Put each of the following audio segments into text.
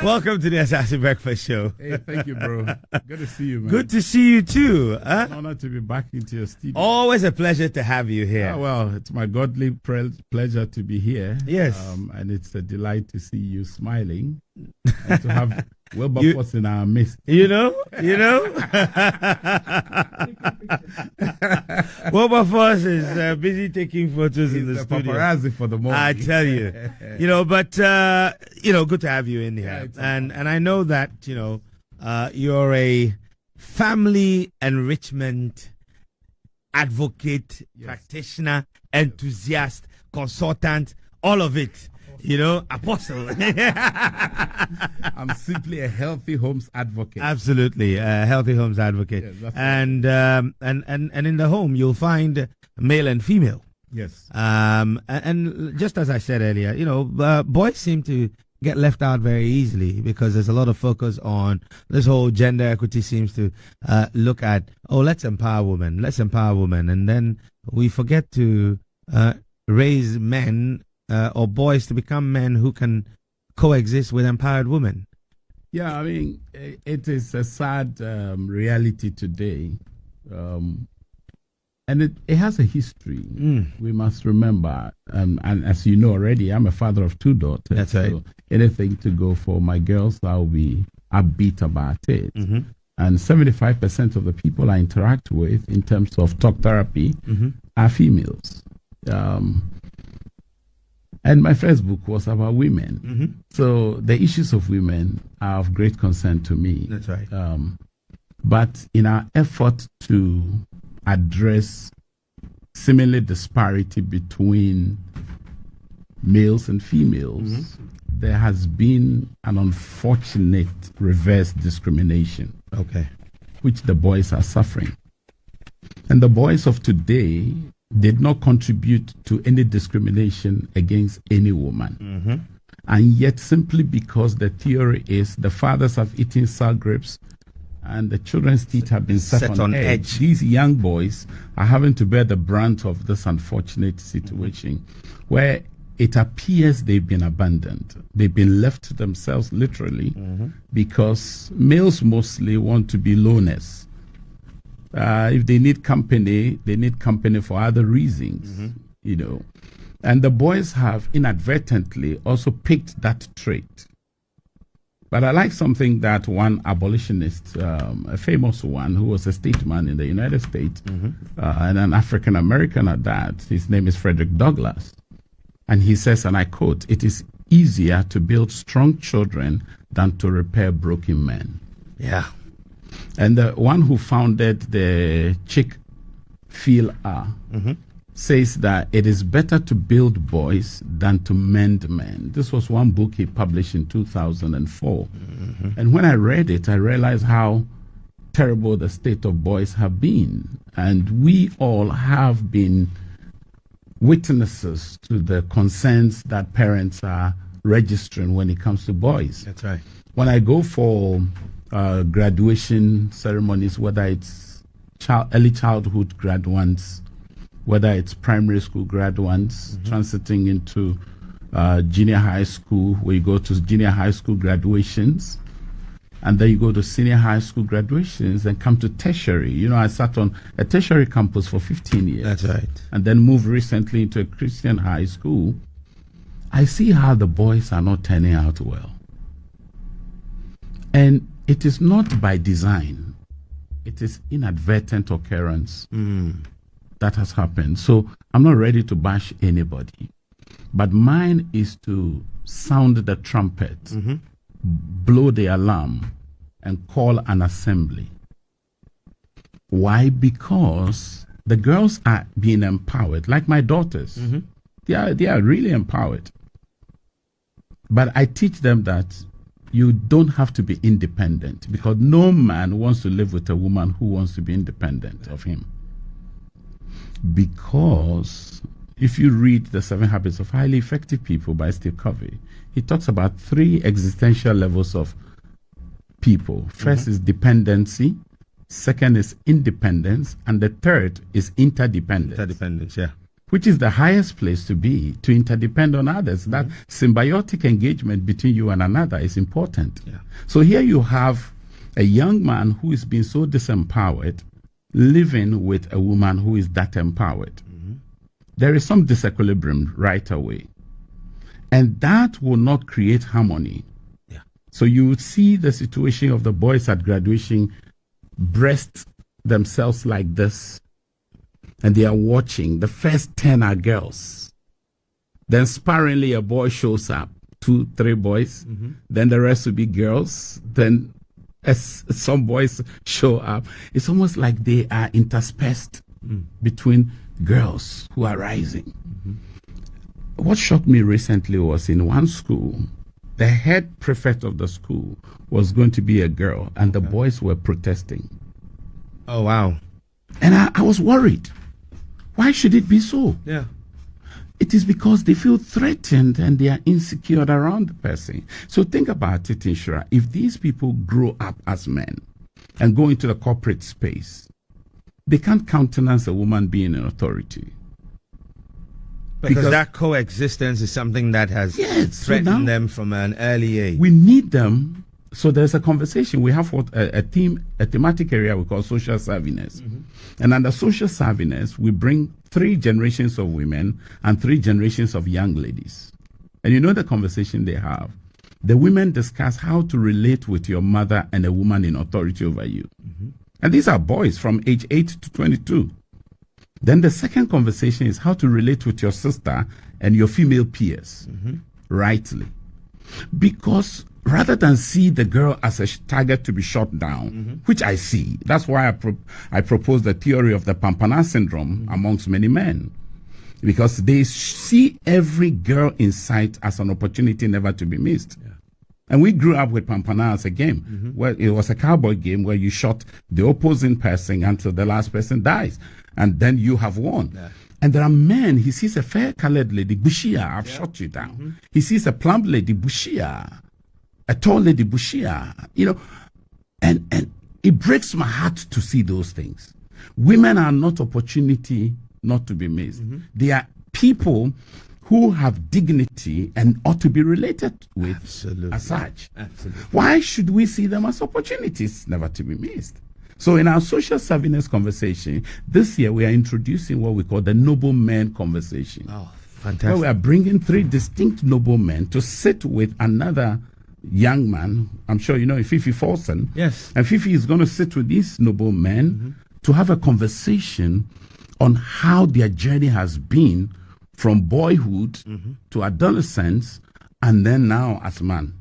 Welcome to the Asaase Breakfast Show. Hey, thank you, bro. Good to see you, man. Good to see you too. It's an honor to be back into your studio. Always a pleasure to have you here. Well, it's my godly pleasure to be here. Yes. And it's a delight to see you smiling and to have Wilberforce in our midst. You know? Wilberforce is busy taking photos in the studio. Paparazzi for the moment. I tell you. But good to have you in here. And I know that, you're a family enrichment advocate, practitioner, enthusiast, consultant, all of it. Apostle. I'm simply a healthy homes advocate. Absolutely, a healthy homes advocate. Yes, and in the home you'll find male and female. Yes. And just as I said earlier, boys seem to get left out very easily because there's a lot of focus on this whole gender equity. Seems to look at, let's empower women, and then we forget to raise men. Or boys to become men who can coexist with empowered women. Yeah, I mean, it is a sad reality today. And it has a history. We must remember. And as you know already, I'm a father of 2 daughters. That's right. So anything to go for my girls, I'll be upbeat about it. Mm-hmm. And 75% of the people I interact with in terms of talk therapy are females. And my first book was about women. So the issues of women are of great concern to me. That's right. But in our effort to address seemingly disparity between males and females, there has been an unfortunate reverse discrimination. Okay. Which the boys are suffering. And the boys of today did not contribute to any discrimination against any woman. And yet, simply because the theory is the fathers have eaten sour grapes and the children's teeth have been set on edge, these young boys are having to bear the brunt of this unfortunate situation where it appears they've been abandoned. They've been left to themselves, literally, because males mostly want to be loners. If they need company for other reasons, And the boys have inadvertently also picked that trait. But I like something that one abolitionist, a famous one, who was a statesman in the United States, and an African American at that, his name is Frederick Douglass. And he says, and I quote, "It is easier to build strong children than to repair broken men." Yeah. And the one who founded the Chick-fil-A says that it is better to build boys than to mend men. This was one book he published in 2004. And when I read it, I realized how terrible the state of boys have been. And we all have been witnesses to the concerns that parents are registering when it comes to boys. That's right. When I go for graduation ceremonies, whether it's early childhood graduates, whether it's primary school graduates transiting into junior high school, where you go to junior high school graduations, and then you go to senior high school graduations and come to tertiary. I sat on a tertiary campus for 15 years. That's right. And then moved recently into a Christian high school. I see how the boys are not turning out well. And it is not by design. It is inadvertent occurrence that has happened. So I'm not ready to bash anybody. But mine is to sound the trumpet, blow the alarm, and call an assembly. Why? Because the girls are being empowered, like my daughters. They are really empowered. But I teach them that you don't have to be independent, because no man wants to live with a woman who wants to be independent of him. Because if you read The 7 Habits of Highly Effective People by Steve Covey, he talks about 3 existential levels of people. First is dependency, second is independence, and the third is interdependence. Interdependence, yeah. which is the highest place to be, to interdepend on others. That symbiotic engagement between you and another is important. Yeah. So here you have a young man who is being so disempowered, living with a woman who is that empowered. There is some disequilibrium right away. And that will not create harmony. Yeah. So you see the situation of the boys at graduation breast themselves like this, and they are watching. The first 10 are girls. Then sparingly a boy shows up, 2, 3 boys. Then the rest will be girls. Then as some boys show up, it's almost like they are interspersed between girls who are rising. What shocked me recently was in one school, the head prefect of the school was going to be a girl, and the boys were protesting. Oh, wow. And I was worried. Why should it be so? Yeah. It is because they feel threatened and they are insecure around the person. So think about it, Nhyira. If these people grow up as men and go into the corporate space, they can't countenance a woman being in authority. Because that coexistence is something that has threatened them from an early age. We need them. So there's a conversation. We have a thematic area we call social savviness. And under social savviness, we bring 3 generations of women and 3 generations of young ladies. And you know the conversation they have. The women discuss how to relate with your mother and a woman in authority over you. And these are boys from age 8 to 22. Then the second conversation is how to relate with your sister and your female peers rightly. Because rather than see the girl as a target to be shot down, which I see, that's why I propose the theory of the Pampana syndrome amongst many men. Because they see every girl in sight as an opportunity never to be missed. Yeah. And we grew up with Pampana as a game, where it was a cowboy game where you shot the opposing person until the last person dies. And then you have won. Yeah. And there are men, he sees a fair-colored lady, Bushia, I've shot you down. He sees a plump lady, Bushia, a tall lady, Bushia, you know, and it breaks my heart to see those things. Women are not opportunity not to be missed. They are people who have dignity and ought to be related with as such. Absolutely. Why should we see them as opportunities never to be missed? So in our social savviness conversation, this year we are introducing what we call the noble men conversation. Oh, fantastic. Where we are bringing 3 distinct noble men to sit with another young man. I'm sure you know Fifi Folson. Yes. And Fifi is going to sit with these noble men to have a conversation on how their journey has been from boyhood to adolescence and then now as man.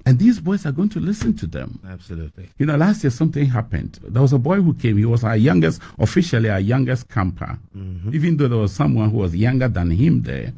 And these boys are going to listen to them. Absolutely. You know, last year something happened. There was a boy who came. He was officially our youngest camper. Even though there was someone who was younger than him there.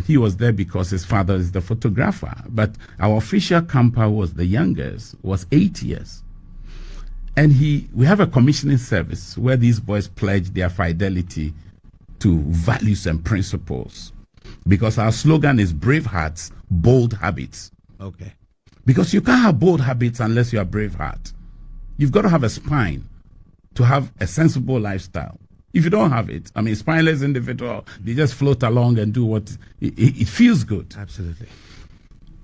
He was there because his father is the photographer. But our official camper was the youngest, was 8 years. And we have a commissioning service where these boys pledge their fidelity to values and principles. Because our slogan is brave hearts, bold habits. Okay. Because you can't have bold habits unless you are brave heart. You've got to have a spine to have a sensible lifestyle. If you don't have it, I mean, spineless individual, they just float along and do what it feels good. Absolutely.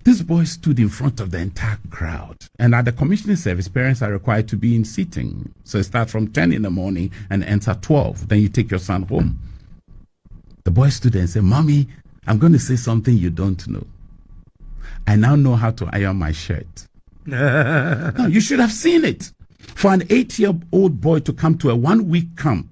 This boy stood in front of the entire crowd. And at the commissioning service, parents are required to be in seating. So it starts from 10 in the morning and ends at 12. Then you take your son home. The boy stood there and said, "Mommy, I'm going to say something you don't know. I now know how to iron my shirt." No, you should have seen it. For an 8-year-old boy to come to a 1-week camp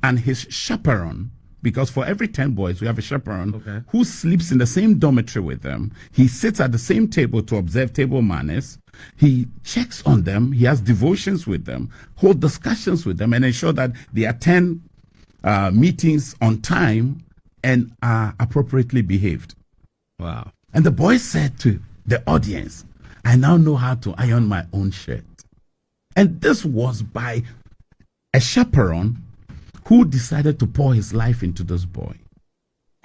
and his chaperone, because for every 10 boys, we have a chaperone who sleeps in the same dormitory with them. He sits at the same table to observe table manners. He checks on them. He has devotions with them, hold discussions with them, and ensure that they attend meetings on time and are appropriately behaved. Wow. And the boy said to the audience, "I now know how to iron my own shirt." And this was by a chaperone who decided to pour his life into this boy.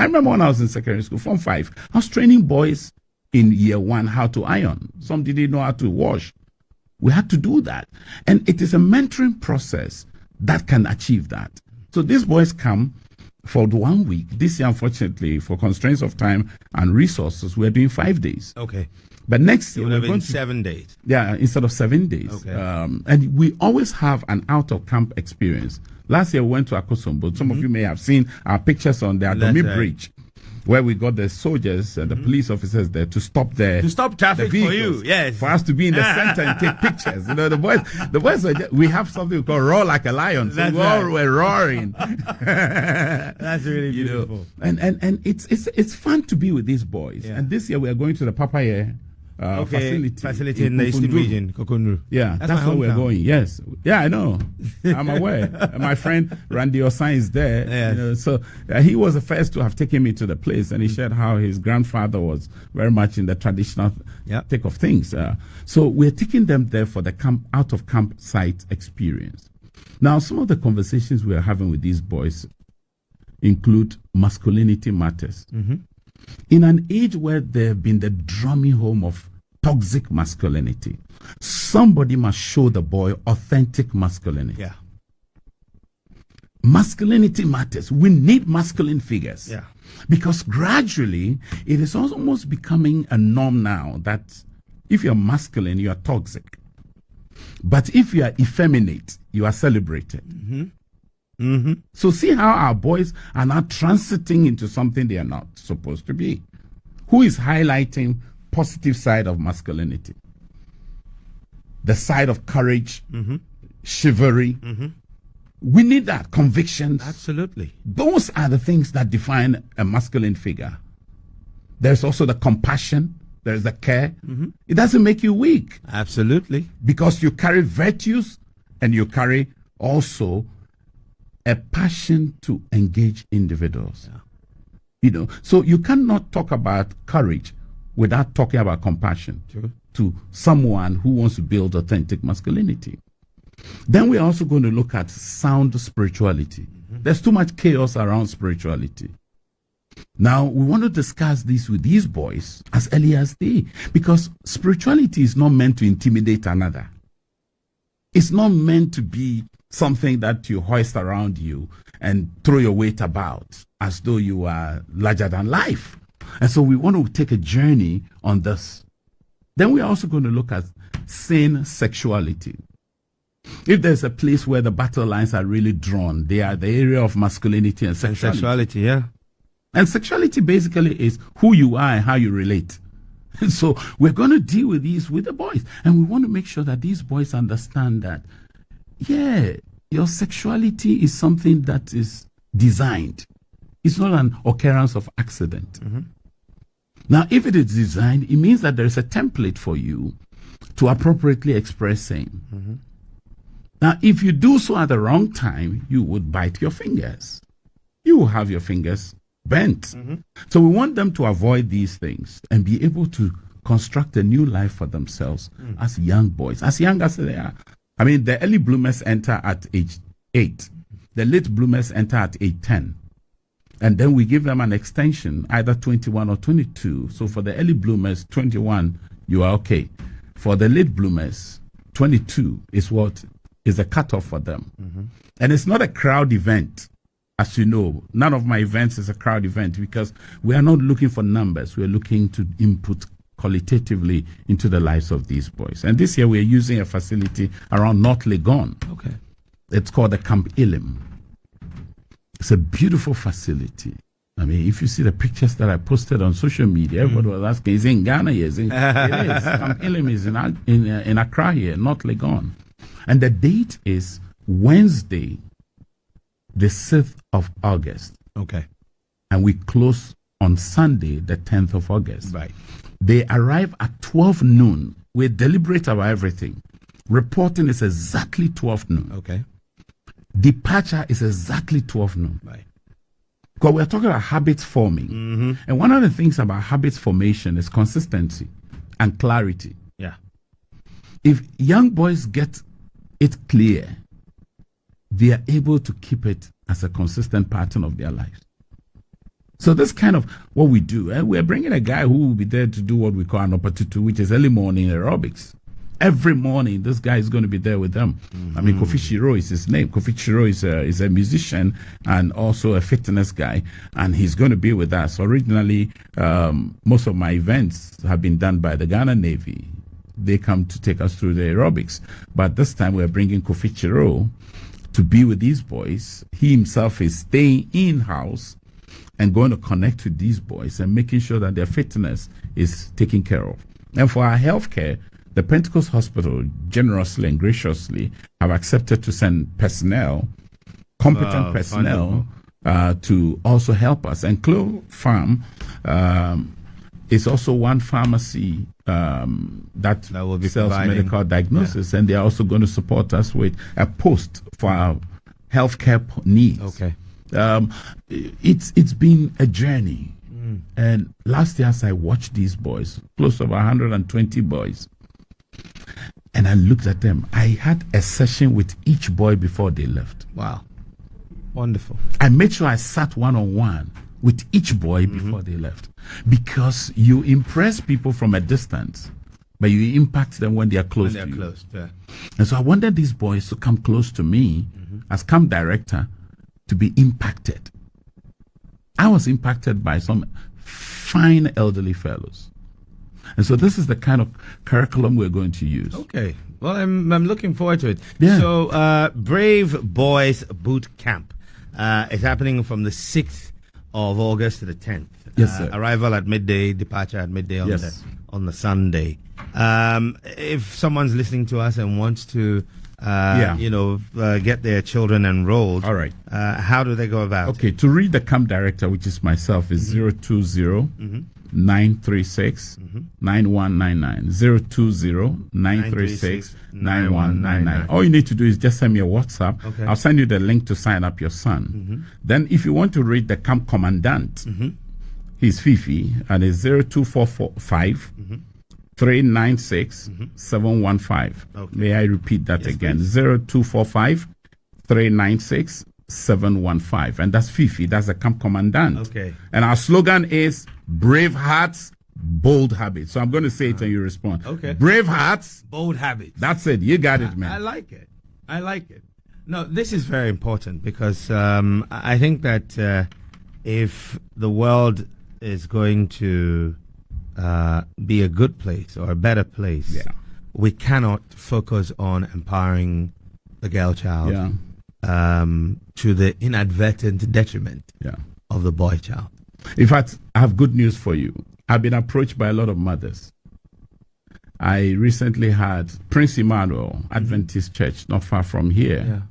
I remember when I was in secondary school, Form 5, I was training boys in year 1 how to iron. Some didn't know how to wash. We had to do that. And it is a mentoring process that can achieve that. So these boys come for 1 week. This year, unfortunately, for constraints of time and resources, we're doing 5 days. Okay. But next year, we're going to 7 days. Yeah, instead of 7 days. Okay. And we always have an out-of-camp experience. Last year, we went to Akosombo. Some of you may have seen our pictures on the Adomi Bridge, where we got the soldiers and the police officers there to stop traffic for you, yes, for us to be in the center and take pictures. You know, the boys we have something we call roar like a lion, so we all were roaring. That's really beautiful. And it's fun to be with these boys. Yeah. And this year we are going to the Papaye facility in the Eastern region, Kokondru. Yeah, that's where we're going. Yes, yeah, I know. I'm aware. My friend Randy Osan is there. Yes. You know, so he was the first to have taken me to the place, and he shared how his grandfather was very much in the traditional take of things. So we're taking them there for the out of camp site experience. Now, some of the conversations we are having with these boys include masculinity matters. Mm-hmm. In an age where there have been the drumming home of toxic masculinity, somebody must show the boy authentic masculinity. Yeah. Masculinity matters. We need masculine figures. Yeah. Because gradually, it is almost becoming a norm now that if you're masculine, you are toxic. But if you are effeminate, you are celebrated. Mm-hmm. Mm-hmm. So see how our boys are now transiting into something they are not supposed to be. Who is highlighting positive side of masculinity? The side of courage, chivalry. Mm-hmm. We need that. Convictions. Absolutely. Those are the things that define a masculine figure. There's also the compassion. There's the care. Mm-hmm. It doesn't make you weak. Absolutely. Because you carry virtues and you carry also a passion to engage individuals. Yeah. You know, so you cannot talk about courage without talking about compassion. True. To someone who wants to build authentic masculinity. Then we're also going to look at sound spirituality. Mm-hmm. There's too much chaos around spirituality. Now, we want to discuss this with these boys as early as they, because spirituality is not meant to intimidate another. It's not meant to be something that you hoist around you and throw your weight about as though you are larger than life. And so we want to take a journey on this. Then we're also going to look at sane sexuality. If there's a place where the battle lines are really drawn, they are the area of masculinity and sexuality. Yeah. And sexuality basically is who you are and how you relate. So we're going to deal with these with the boys. And we want to make sure that these boys understand that, yeah, your sexuality is something that is designed. It's not an occurrence of accident. Mm-hmm. Now, if it is designed, it means that there is a template for you to appropriately express same. Mm-hmm. Now, if you do so at the wrong time, you would bite your fingers. You will have your fingers bent. Mm-hmm. So we want them to avoid these things and be able to construct a new life for themselves as young boys, as young as they are. I mean, the early bloomers enter at age 8. The late bloomers enter at age 10. And then we give them an extension, either 21 or 22. So for the early bloomers, 21, you are okay. For the late bloomers, 22 is what is the cutoff for them. Mm-hmm. And it's not a crowd event. As you know, none of my events is a crowd event because we are not looking for numbers. We are looking to input qualitatively into the lives of these boys. And this year we are using a facility around North Legon. Okay. It's called the Camp Elim. It's a beautiful facility. I mean, if you see the pictures that I posted on social media, everybody was asking, is it in Ghana? Yes, it is. Camp Elim is in Accra here, North Legon. And the date is Wednesday, the 6th of August. Okay. And we close on Sunday, the 10th of August. Right. They arrive at 12 noon. We're deliberate about everything. Reporting is exactly 12 noon. Okay. Departure is exactly 12 noon. Right. Because we're talking about habits forming. Mm-hmm. And one of the things about habits formation is consistency and clarity. Yeah. If young boys get it clear, they are able to keep it as a consistent pattern of their lives. So that's kind of what we do. We're bringing a guy who will be there to do what we call an opportunity, which is early morning aerobics. every morning, this guy is going to be there with them. I mean, Kofi Shiro is his name. Kofi Shiro is a musician and also a fitness guy, and he's going to be with us. Originally, most of my events have been done by the Ghana Navy. They come to take us through the aerobics. But this time we're bringing Kofi Shiro to be with these boys. He himself is staying in-house and going to connect with these boys and making sure that their fitness is taken care of. And for our healthcare, the Pentecost Hospital generously and graciously have accepted to send personnel, competent personnel, to also help us. And Clo Farm is also one pharmacy that will be sells providing medical diagnosis, and they are also going to support us with a post for our healthcare needs. Okay. It's been a journey. And last year, as I watched these boys, close to 120 boys, and I looked at them, I had a session with each boy before they left. Wow. Wonderful. I made sure I sat one-on-one with each boy before they left, because you impress people from a distance, but you impact them when they are close to you. Close, yeah. And so I wanted these boys to come close to me as camp director to be impacted. I was impacted by some fine elderly fellows. And so this is the kind of curriculum we're going to use. Okay. Well, I'm looking forward to it. Yeah. So, Brave Boys Boot Camp is happening from the 6th of August to the 10th. Yes, sir. Arrival at midday, departure at midday on the Sunday. If someone's listening to us and wants to get their children enrolled, all right, how do they go about it? Okay, to read the camp director, which is myself, is 020-936-9199. 020-936-9199. All you need to do is just send me a WhatsApp. Okay. I'll send you the link to sign up your son. Then if you want to read the camp commandant, he's Fifi, and it's 02445 396 715. Okay. May I repeat that again? 0245 396 715. And that's Fifi. That's the camp commandant. Okay. And our slogan is brave hearts, bold habits. So I'm going to say it and you respond. Okay. Brave hearts, bold habits. That's it. You got it, man. I like it. No, this is very important because I think that if the world is going to be a good place or a better place, we cannot focus on empowering the girl child to the inadvertent detriment of the boy child. In fact, I have good news for you. I've been approached by a lot of mothers. I recently had Prince Emmanuel Adventist Church, not far from here,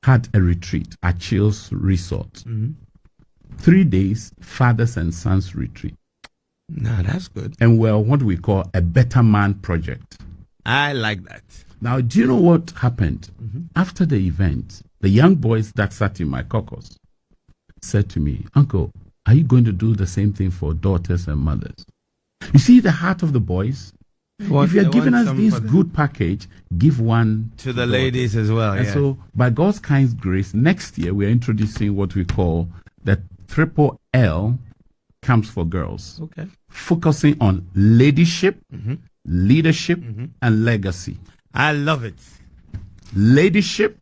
had a retreat at Chills Resort. 3 days, fathers and sons retreat. No, that's good. And we're what we call a better man project. I like that. Now, do you know what happened? After the event, the young boys that sat in my caucus said to me, "Uncle, are you going to do the same thing for daughters and mothers?" You see the heart of the boys? If you're giving us this good package, give one to the ladies as well. And so, by God's kind grace, next year we're introducing what we call the Triple L Camps for Girls. Okay. Focusing on ladyship, leadership, and legacy. I love it. Leadership,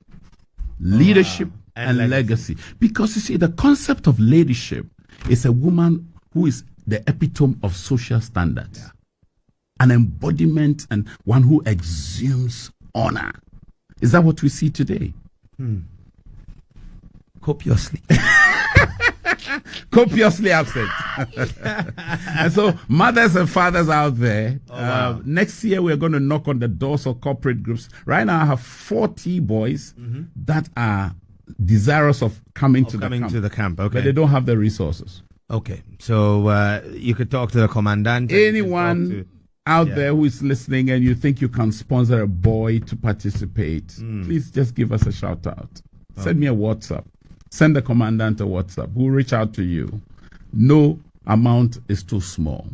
and legacy. Because you see, the concept of leadership is a woman who is the epitome of social standards, an embodiment and one who exudes honor. Is that what we see today? Copiously. Copiously absent. And so, mothers and fathers out there, next year we're going to knock on the doors of corporate groups. Right now, I have 40 boys that are desirous of coming to the camp. Okay. But they don't have the resources. Okay. So, you could talk to the commandant. Anyone out there who is listening and you think you can sponsor a boy to participate, please just give us a shout out. Send me a WhatsApp. Send the commandant a WhatsApp. We'll reach out to you. No amount is too small.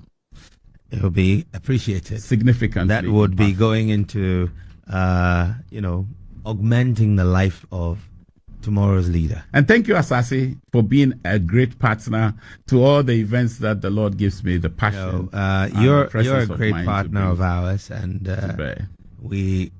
It will be appreciated. Significantly. That would be going into, augmenting the life of tomorrow's leader. And thank you, Asaase, for being a great partner to all the events that the Lord gives me the passion. You're a great partner of ours, and we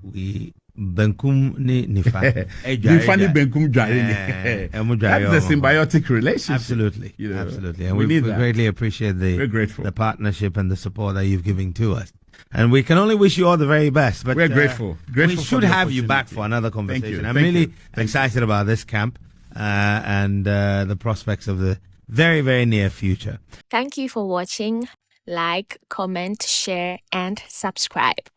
benkum ni nifa. Nifani benkum jari. That's the symbiotic relationship. Absolutely, you know, absolutely, and we greatly appreciate the partnership and the support that you've given to us. And we can only wish you all the very best. But we're grateful. We should have you back for another conversation. I'm really excited about this camp and the prospects of the very, very near future. Thank you for watching. Like, comment, share, and subscribe.